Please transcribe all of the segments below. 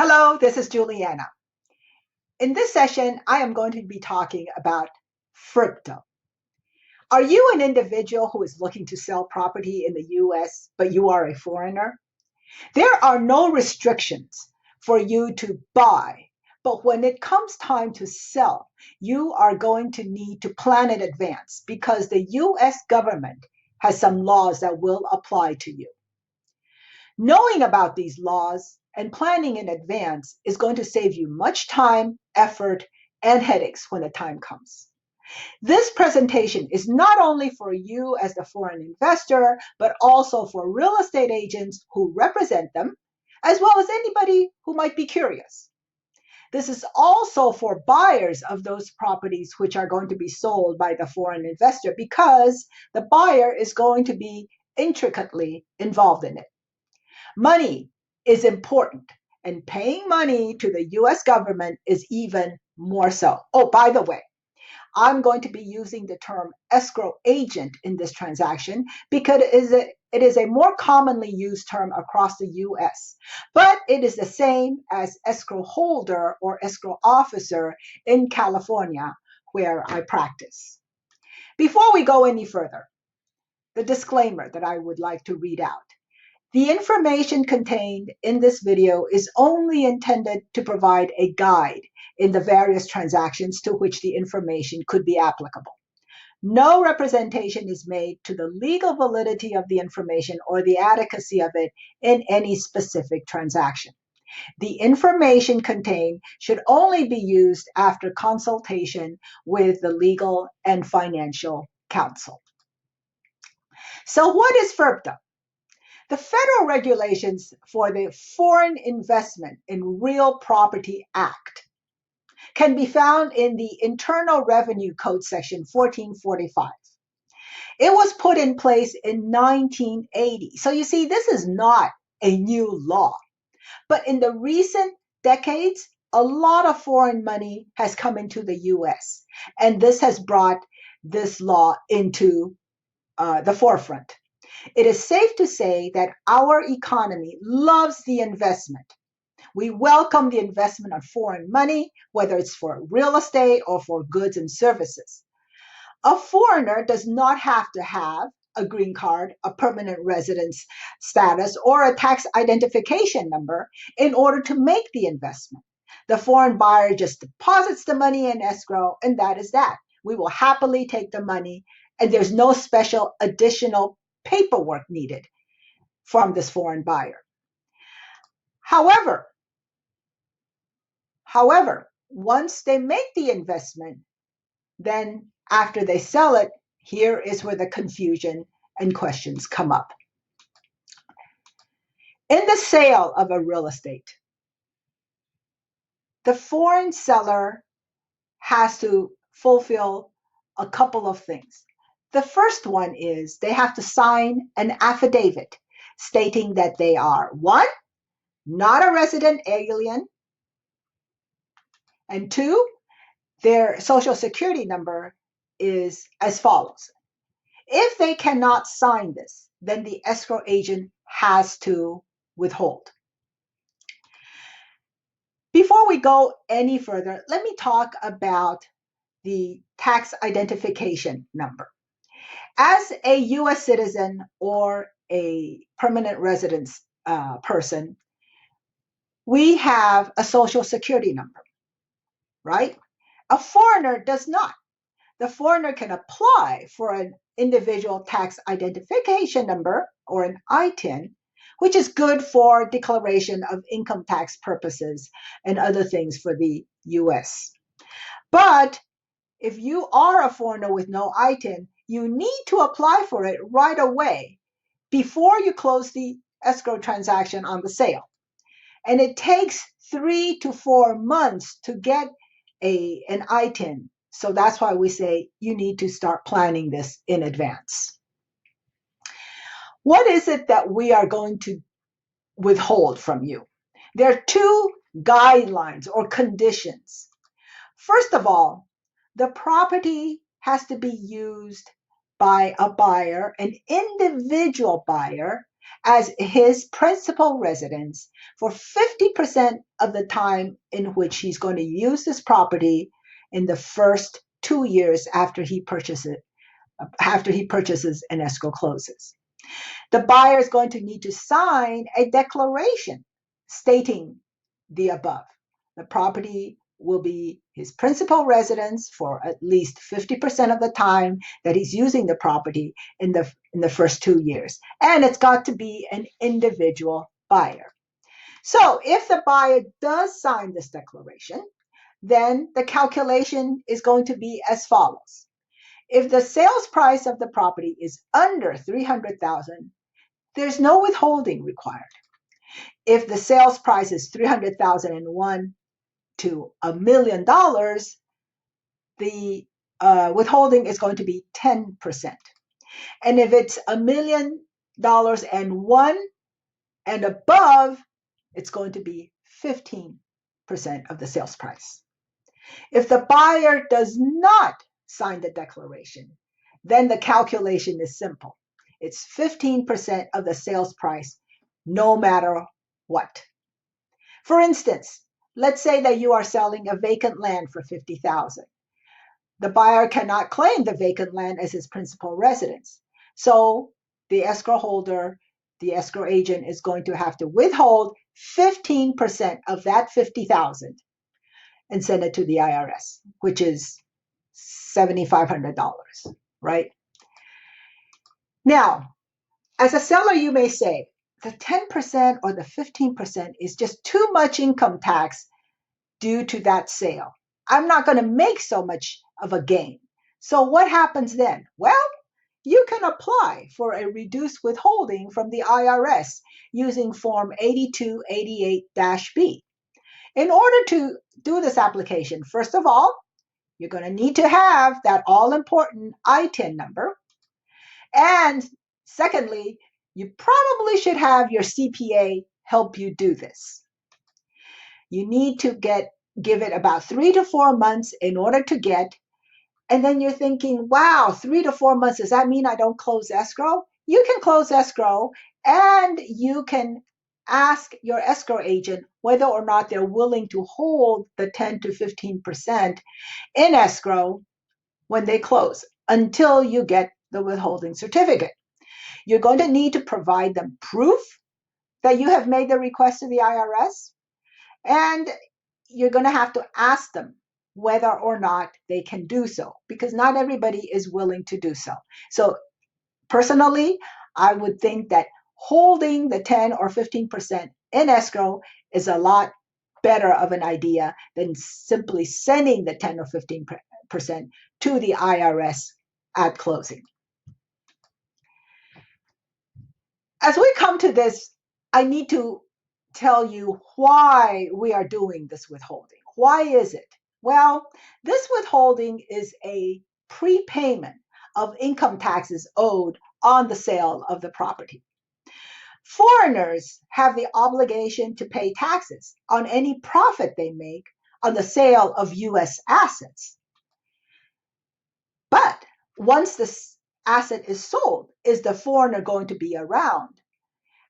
Hello, this is Juliana. In this session, I am going to be talking about FIRPTA. Are you an individual who is looking to sell property in the US, but you are a foreigner? There are no restrictions for you to buy, but when it comes time to sell, you are going to need to plan in advance because the US government has some laws that will apply to you. Knowing about these laws and planning in advance is going to save you much time, effort, and headaches when the time comes. This presentation is not only for you as the foreign investor, but also for real estate agents who represent them, as well as anybody who might be curious. This is also for buyers of those properties which are going to be sold by the foreign investor because the buyer is going to be intricately involved in it. Money is important, and paying money to the US government is even more so. Oh, by the way, I'm going to be using the term escrow agent in this transaction because it is a more commonly used term across the US, but it is the same as escrow holder or escrow officer in California, where I practice. Before we go any further, the disclaimer that I would like to read out. The information contained in this video is only intended to provide a guide in the various transactions to which the information could be applicable. No representation is made to the legal validity of the information or the adequacy of it in any specific transaction. The information contained should only be used after consultation with the legal and financial counsel. So what is FIRPTA? The federal regulations for the Foreign Investment in Real Property Act can be found in the Internal Revenue Code section 1445. It was put in place in 1980. So you see, this is not a new law. But in the recent decades, a lot of foreign money has come into the US, and this has brought this law into the forefront. It is safe to say that our economy loves the investment. We welcome the investment of foreign money, whether it's for real estate or for goods and services. A foreigner does not have to have a green card, a permanent residence status, or a tax identification number in order to make the investment. The foreign buyer just deposits the money in escrow, and that is that. We will happily take the money, and there's no special additional paperwork needed from this foreign buyer. However, once they make the investment, then after they sell it, here is where the confusion and questions come up. In the sale of a real estate, the foreign seller has to fulfill a couple of things. The first one is they have to sign an affidavit stating that they are, one, not a resident alien, and two, their social security number is as follows. If they cannot sign this, then the escrow agent has to withhold. Before we go any further, let me talk about the tax identification number. As a US citizen or a permanent residence person, we have a social security number, right? A foreigner does not. The foreigner can apply for an individual tax identification number or an ITIN, which is good for declaration of income tax purposes and other things for the US. But if you are a foreigner with no ITIN, you need to apply for it right away before you close the escrow transaction on the sale. And it takes 3 to 4 months to get an ITIN. So that's why we say you need to start planning this in advance. What is it that we are going to withhold from you? There are two guidelines or conditions. First of all, the property has to be used by a buyer, an individual buyer, as his principal residence for 50% of the time in which he's going to use this property in the first 2 years after he purchases and escrow closes. The buyer is going to need to sign a declaration stating the above. The property will be his principal residence for at least 50% of the time that he's using the property in the first 2 years. And it's got to be an individual buyer. So if the buyer does sign this declaration, then the calculation is going to be as follows. If the sales price of the property is under $300,000, there's no withholding required. If the sales price is $300,001 to $1 million, the withholding is going to be 10%. And if it's $1,000,001 and above, it's going to be 15% of the sales price. If the buyer does not sign the declaration, then the calculation is simple. It's 15% of the sales price, no matter what. For instance, let's say that you are selling a vacant land for $50,000. The buyer cannot claim the vacant land as his principal residence. So the escrow holder, the escrow agent, is going to have to withhold 15% of that $50,000 and send it to the IRS, which is $7,500, right? Now, as a seller, you may say, the 10% or the 15% is just too much income tax due to that sale. I'm not going to make so much of a gain. So what happens then? Well, you can apply for a reduced withholding from the IRS using Form 8288-B. In order to do this application, first of all, you're going to need to have that all-important ITIN number. And secondly, you probably should have your CPA help you do this. You need to give it about 3 to 4 months in order to get, and then you're thinking, wow, 3 to 4 months, does that mean I don't close escrow? You can close escrow, and you can ask your escrow agent whether or not they're willing to hold the 10 to 15% in escrow when they close until you get the withholding certificate. You're going to need to provide them proof that you have made the request to the IRS, and you're going to have to ask them whether or not they can do so, because not everybody is willing to do so. So personally, I would think that holding the 10 or 15% in escrow is a lot better of an idea than simply sending the 10 or 15% to the IRS at closing. As we come to this, I need to tell you why we are doing this withholding. Why is it? Well, this withholding is a prepayment of income taxes owed on the sale of the property. Foreigners have the obligation to pay taxes on any profit they make on the sale of U.S. assets. But once this asset is sold, is the foreigner going to be around?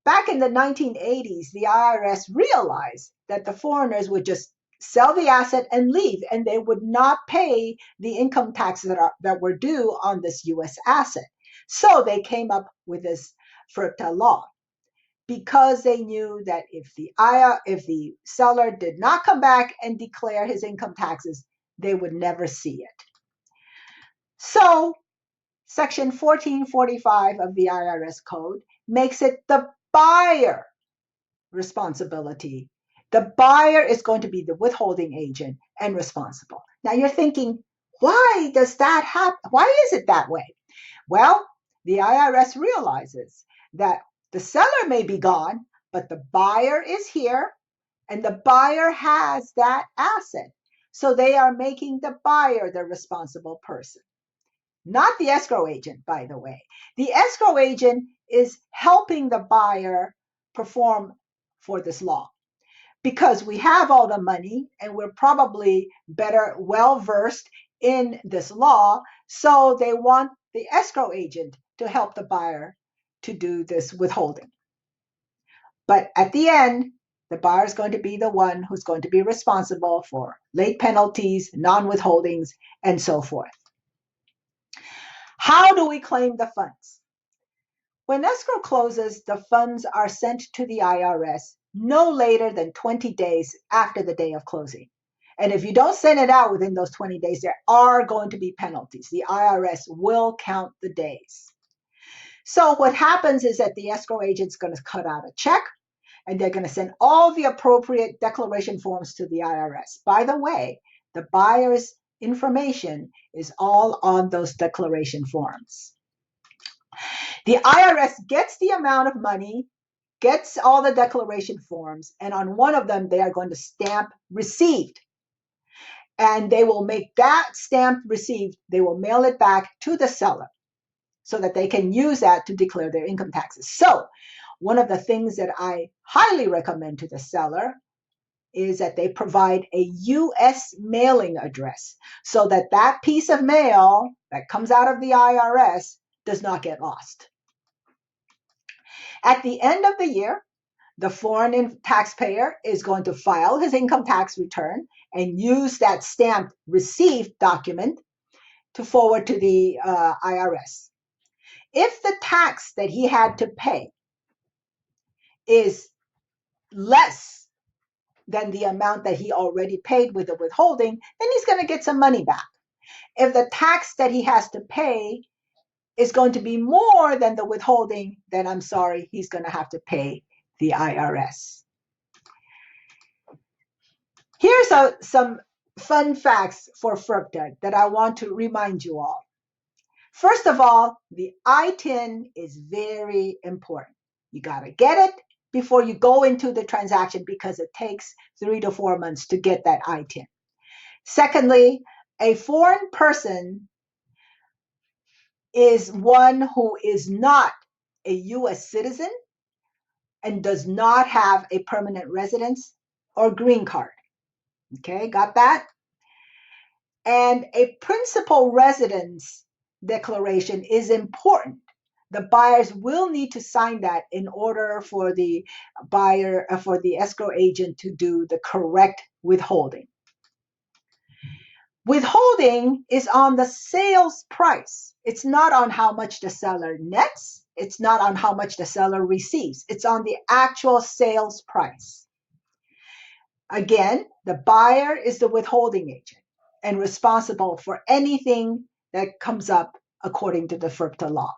Back in the 1980s, the IRS realized that the foreigners would just sell the asset and leave, and they would not pay the income taxes that were due on this U.S. asset. So they came up with this FIRPTA law, because they knew that if the seller did not come back and declare his income taxes, they would never see it. So Section 1445 of the IRS Code makes it the buyer responsibility. The buyer is going to be the withholding agent and responsible. Now you're thinking, why does that happen? Why is it that way? Well, the IRS realizes that the seller may be gone, but the buyer is here, and the buyer has that asset. So they are making the buyer the responsible person. Not the escrow agent, by the way. The escrow agent is helping the buyer perform for this law, because we have all the money and we're probably well-versed in this law, so they want the escrow agent to help the buyer to do this withholding. But at the end, the buyer is going to be the one who's going to be responsible for late penalties, non-withholdings, and so forth. How do we claim the funds? When escrow closes, the funds are sent to the IRS no later than 20 days after the day of closing. And if you don't send it out within those 20 days, there are going to be penalties. The IRS will count the days. So what happens is that the escrow agent's going to cut out a check, and they're going to send all the appropriate declaration forms to the IRS. By the way, the buyer's information is all on those declaration forms. The IRS gets the amount of money, gets all the declaration forms, and on one of them, they are going to stamp received. And they will make that stamp received, they will mail it back to the seller so that they can use that to declare their income taxes. So one of the things that I highly recommend to the seller is that they provide a U.S. mailing address so that that piece of mail that comes out of the IRS does not get lost. At the end of the year, the foreign taxpayer is going to file his income tax return and use that stamped received document to forward to the IRS. If the tax that he had to pay is less than the amount that he already paid with the withholding, then he's going to get some money back. If the tax that he has to pay is going to be more than the withholding, then I'm sorry, he's going to have to pay the IRS. Here's some fun facts for FIRPTA that I want to remind you all. First of all, the I-10 is very important. You got to get it before you go into the transaction because it takes 3 to 4 months to get that I-10. Secondly, a foreign person is one who is not a U.S. citizen and does not have a permanent residence or green card. Okay, got that? And a principal residence declaration is important. The buyers will need to sign that in order for the buyer, for the escrow agent to do the correct withholding. Withholding is on the sales price. It's not on how much the seller nets. It's not on how much the seller receives. It's on the actual sales price. Again, the buyer is the withholding agent and responsible for anything that comes up according to the FIRPTA law.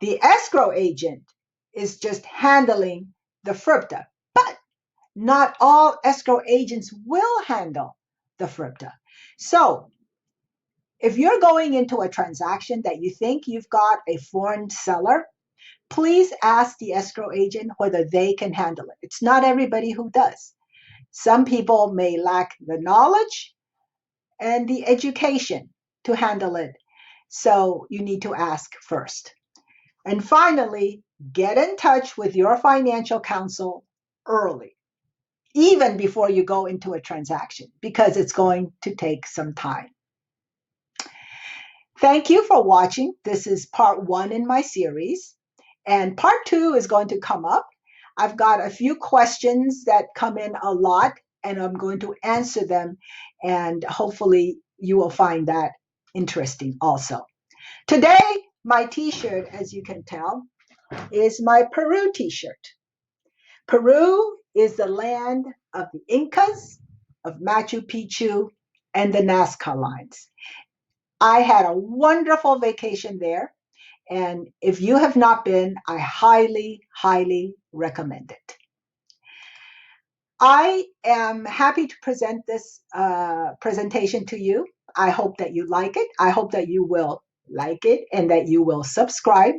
The escrow agent is just handling the FIRPTA, but not all escrow agents will handle the FIRPTA. So if you're going into a transaction that you think you've got a foreign seller, please ask the escrow agent whether they can handle it. It's not everybody who does. Some people may lack the knowledge and the education to handle it. So you need to ask first. And finally, get in touch with your financial counsel early, even before you go into a transaction, because it's going to take some time. Thank you for watching. This is part 1 in my series, and part 2 is going to come up. I've got a few questions that come in a lot, and I'm going to answer them, and hopefully you will find that interesting also. Today, my t-shirt, as you can tell, is my Peru t-shirt. Peru is the land of the Incas, of Machu Picchu, and the Nazca lines. I had a wonderful vacation there, and if you have not been, I highly, highly recommend it. I am happy to present this presentation to you. I hope that you like it. I hope that you will like it and that you will subscribe.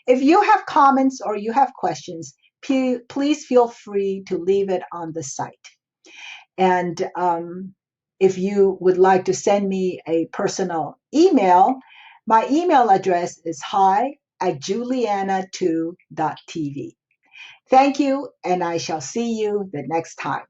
If you have comments or you have questions, please feel free to leave it on the site. And if you would like to send me a personal email, my email address is hi@juliana2.tv. Thank you, and I shall see you the next time.